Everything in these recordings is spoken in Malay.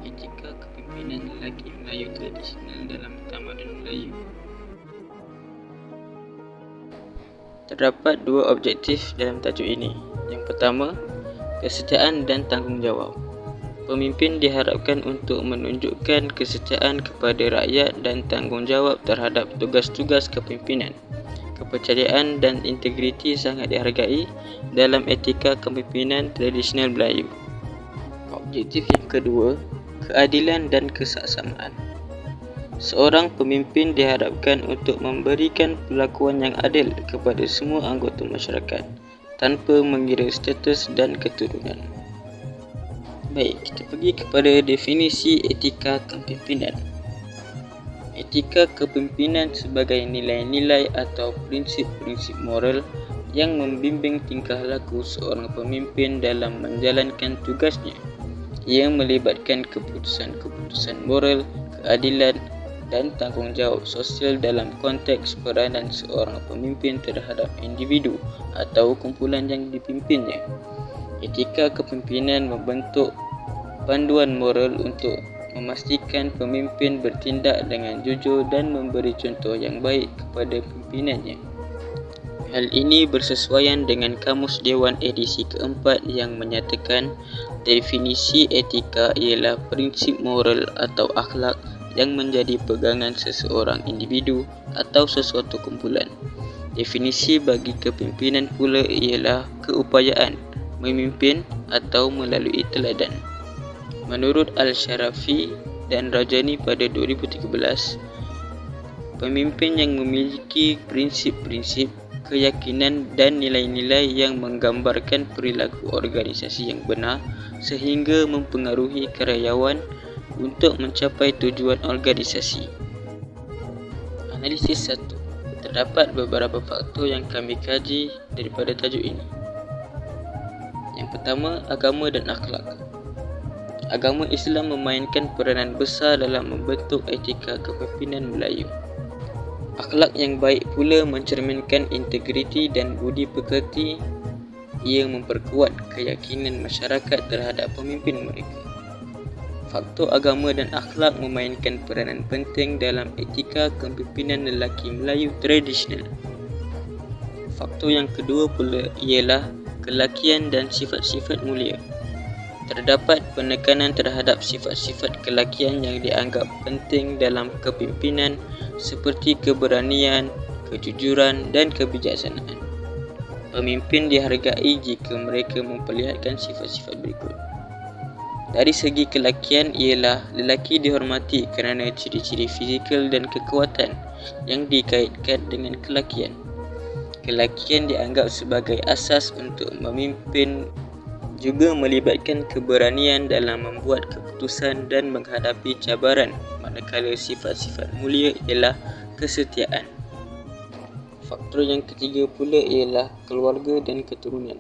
Etika kepimpinan lelaki Melayu tradisional dalam tamadun Melayu. Terdapat dua objektif dalam tajuk ini. Yang pertama, kesetiaan dan tanggungjawab. Pemimpin diharapkan untuk menunjukkan kesetiaan kepada rakyat dan tanggungjawab terhadap tugas-tugas kepimpinan. Kepercayaan dan integriti sangat dihargai dalam etika kepimpinan tradisional Melayu. Objektif yang kedua, keadilan dan kesaksamaan. Seorang pemimpin diharapkan untuk memberikan perlakuan yang adil kepada semua anggota masyarakat tanpa mengira status dan keturunan. Baik, kita pergi kepada definisi etika kepimpinan. Etika kepimpinan sebagai nilai-nilai atau prinsip-prinsip moral yang membimbing tingkah laku seorang pemimpin dalam menjalankan tugasnya. Ia melibatkan keputusan-keputusan moral, keadilan dan tanggungjawab sosial dalam konteks peranan seorang pemimpin terhadap individu atau kumpulan yang dipimpinnya. Etika kepimpinan membentuk panduan moral untuk memastikan pemimpin bertindak dengan jujur dan memberi contoh yang baik kepada pimpinannya. Hal ini bersesuaian dengan Kamus Dewan edisi keempat yang menyatakan definisi etika ialah prinsip moral atau akhlak yang menjadi pegangan seseorang individu atau sesuatu kumpulan. Definisi bagi kepimpinan pula ialah keupayaan memimpin atau melalui teladan. Menurut Al-Sharafi dan Rajani pada 2013, pemimpin yang memiliki prinsip-prinsip, keyakinan dan nilai-nilai yang menggambarkan perilaku organisasi yang benar sehingga mempengaruhi karyawan untuk mencapai tujuan organisasi. Analisis 1. Terdapat beberapa faktor yang kami kaji daripada tajuk ini. Yang pertama, agama dan akhlak. Agama Islam memainkan peranan besar dalam membentuk etika kepimpinan Melayu. Akhlak yang baik pula mencerminkan integriti dan budi pekerti. Ia memperkuat keyakinan masyarakat terhadap pemimpin mereka. Faktor agama dan akhlak memainkan peranan penting dalam etika kepimpinan lelaki Melayu tradisional. Faktor yang kedua pula ialah kelakian dan sifat-sifat mulia. Terdapat penekanan terhadap sifat-sifat kelakian yang dianggap penting dalam kepimpinan seperti keberanian, kejujuran dan kebijaksanaan. Pemimpin dihargai jika mereka memperlihatkan sifat-sifat berikut. Dari segi kelakian ialah lelaki dihormati kerana ciri-ciri fizikal dan kekuatan yang dikaitkan dengan kelakian. Kelakian dianggap sebagai asas untuk memimpin, juga melibatkan keberanian dalam membuat keputusan dan menghadapi cabaran, manakala sifat-sifat mulia ialah kesetiaan. Faktor yang ketiga pula ialah keluarga dan keturunan.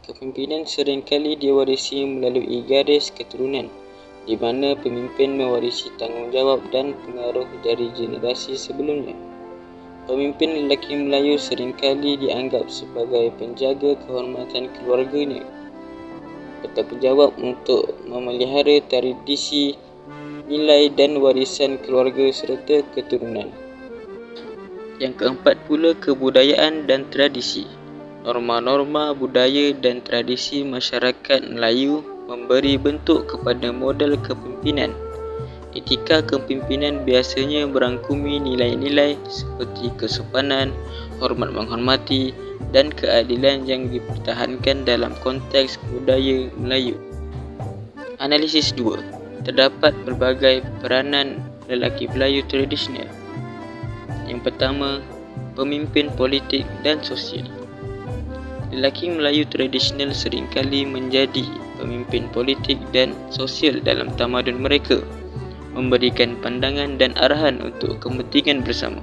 Kepimpinan seringkali diwarisi melalui garis keturunan, di mana pemimpin mewarisi tanggungjawab dan pengaruh dari generasi sebelumnya. Pemimpin lelaki Melayu seringkali dianggap sebagai penjaga kehormatan keluarganya, bertanggungjawab untuk memelihara tradisi, nilai dan warisan keluarga serta keturunan. Yang keempat pula kebudayaan dan tradisi. Norma-norma budaya dan tradisi masyarakat Melayu memberi bentuk kepada model kepimpinan. Etika kepimpinan biasanya merangkumi nilai-nilai seperti kesopanan, hormat menghormati dan keadilan yang dipertahankan dalam konteks budaya Melayu. Analisis 2. Terdapat berbagai peranan lelaki Melayu tradisional. Yang pertama, pemimpin politik dan sosial. Lelaki Melayu tradisional seringkali menjadi pemimpin politik dan sosial dalam tamadun mereka, memberikan pandangan dan arahan untuk kepentingan bersama.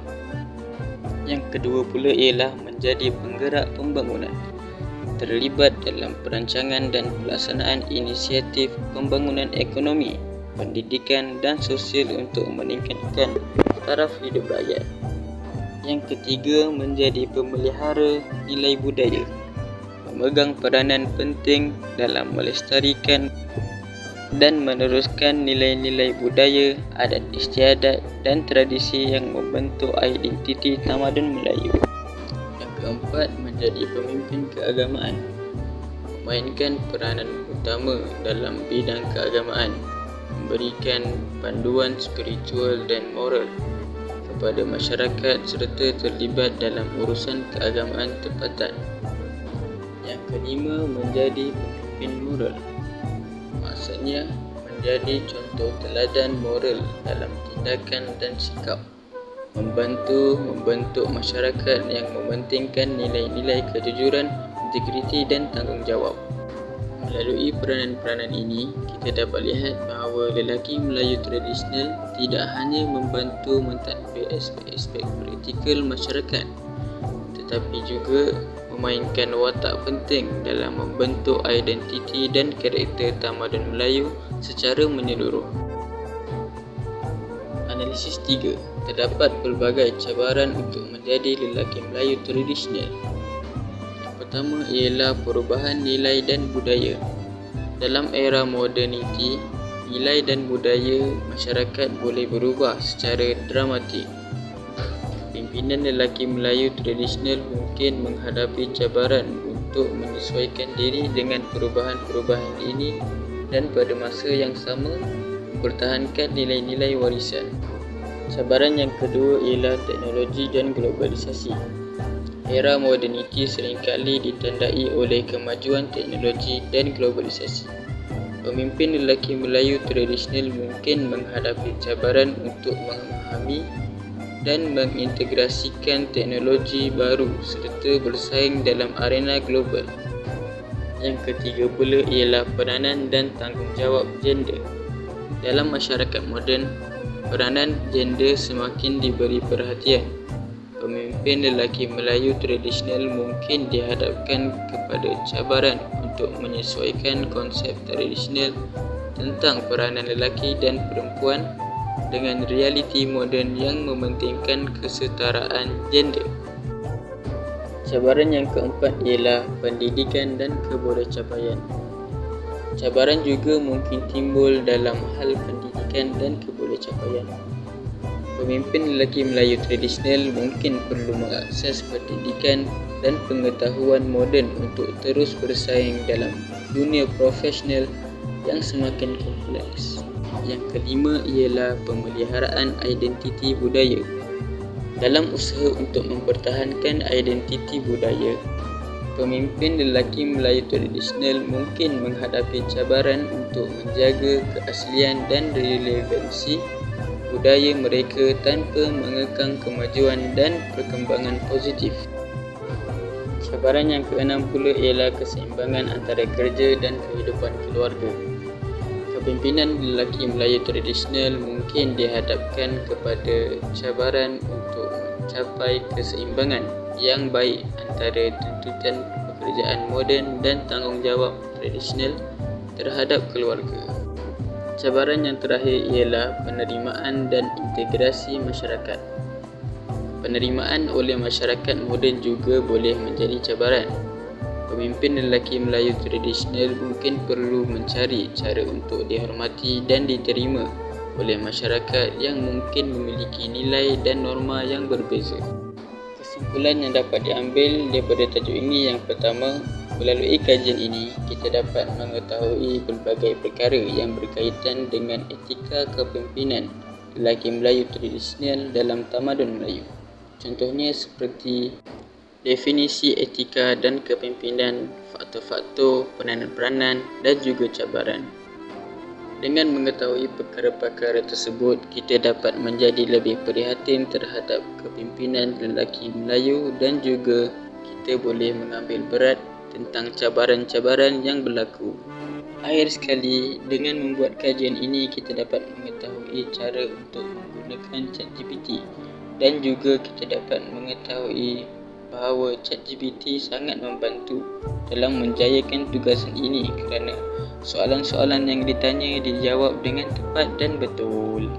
Yang kedua pula ialah menjadi penggerak pembangunan, terlibat dalam perancangan dan pelaksanaan inisiatif pembangunan ekonomi, pendidikan dan sosial untuk meningkatkan taraf hidup rakyat. Yang ketiga, menjadi pemelihara nilai budaya, memegang peranan penting dalam melestarikan dan meneruskan nilai-nilai budaya, adat istiadat dan tradisi yang membentuk identiti tamadun Melayu. Yang keempat, menjadi pemimpin keagamaan. Memainkan peranan utama dalam bidang keagamaan, memberikan panduan spiritual dan moral kepada masyarakat serta terlibat dalam urusan keagamaan tempatan. Yang kelima, menjadi pemimpin moral. Maksudnya, menjadi contoh teladan moral dalam tindakan dan sikap, membantu membentuk masyarakat yang mementingkan nilai-nilai kejujuran, integriti dan tanggungjawab. Melalui peranan-peranan ini, kita dapat lihat bahawa lelaki Melayu tradisional tidak hanya membantu mentadbir aspek-aspek praktikal masyarakat, tetapi juga memainkan watak penting dalam membentuk identiti dan karakter tamadun Melayu secara menyeluruh. Analisis 3. Terdapat pelbagai cabaran untuk menjadi lelaki Melayu tradisional. Yang pertama ialah perubahan nilai dan budaya. Dalam era moderniti, nilai dan budaya masyarakat boleh berubah secara dramatik. Pimpinan lelaki Melayu tradisional mungkin menghadapi cabaran untuk menyesuaikan diri dengan perubahan-perubahan ini dan pada masa yang sama mempertahankan nilai-nilai warisan. Cabaran yang kedua ialah teknologi dan globalisasi. Era moderniti seringkali ditandai oleh kemajuan teknologi dan globalisasi. Pemimpin lelaki Melayu tradisional mungkin menghadapi cabaran untuk memahami dan mengintegrasikan teknologi baru serta bersaing dalam arena global. Yang ketiga pula ialah peranan dan tanggungjawab gender. Dalam masyarakat moden, peranan gender semakin diberi perhatian. Pemimpin lelaki Melayu tradisional mungkin dihadapkan kepada cabaran untuk menyesuaikan konsep tradisional tentang peranan lelaki dan perempuan dengan realiti moden yang mementingkan kesetaraan gender. Cabaran yang keempat ialah pendidikan dan kebolehcapaian. Cabaran juga mungkin timbul dalam hal pendidikan dan kebolehcapaian. Pemimpin lelaki Melayu tradisional mungkin perlu mengakses pendidikan dan pengetahuan moden untuk terus bersaing dalam dunia profesional yang semakin kompleks. Yang kelima ialah pemeliharaan identiti budaya. Dalam usaha untuk mempertahankan identiti budaya, pemimpin lelaki Melayu tradisional mungkin menghadapi cabaran untuk menjaga keaslian dan relevansi budaya mereka tanpa mengekang kemajuan dan perkembangan positif. Cabaran yang keenam pula ialah keseimbangan antara kerja dan kehidupan keluarga. Pimpinan lelaki Melayu tradisional mungkin dihadapkan kepada cabaran untuk mencapai keseimbangan yang baik antara tuntutan pekerjaan moden dan tanggungjawab tradisional terhadap keluarga. Cabaran yang terakhir ialah penerimaan dan integrasi masyarakat. Penerimaan oleh masyarakat moden juga boleh menjadi cabaran. Pemimpin lelaki Melayu tradisional mungkin perlu mencari cara untuk dihormati dan diterima oleh masyarakat yang mungkin memiliki nilai dan norma yang berbeza. Kesimpulan yang dapat diambil daripada tajuk ini, yang pertama, melalui kajian ini kita dapat mengetahui pelbagai perkara yang berkaitan dengan etika kepimpinan lelaki Melayu tradisional dalam tamadun Melayu. Contohnya seperti definisi etika dan kepimpinan, faktor-faktor, peranan-peranan dan juga cabaran. Dengan mengetahui perkara-perkara tersebut, kita dapat menjadi lebih prihatin terhadap kepimpinan lelaki Melayu dan juga kita boleh mengambil berat tentang cabaran-cabaran yang berlaku. Akhir sekali, dengan membuat kajian ini kita dapat mengetahui cara untuk menggunakan ChatGPT dan juga kita dapat mengetahui bahawa ChatGPT sangat membantu dalam menjayakan tugasan ini kerana soalan-soalan yang ditanya dijawab dengan tepat dan betul.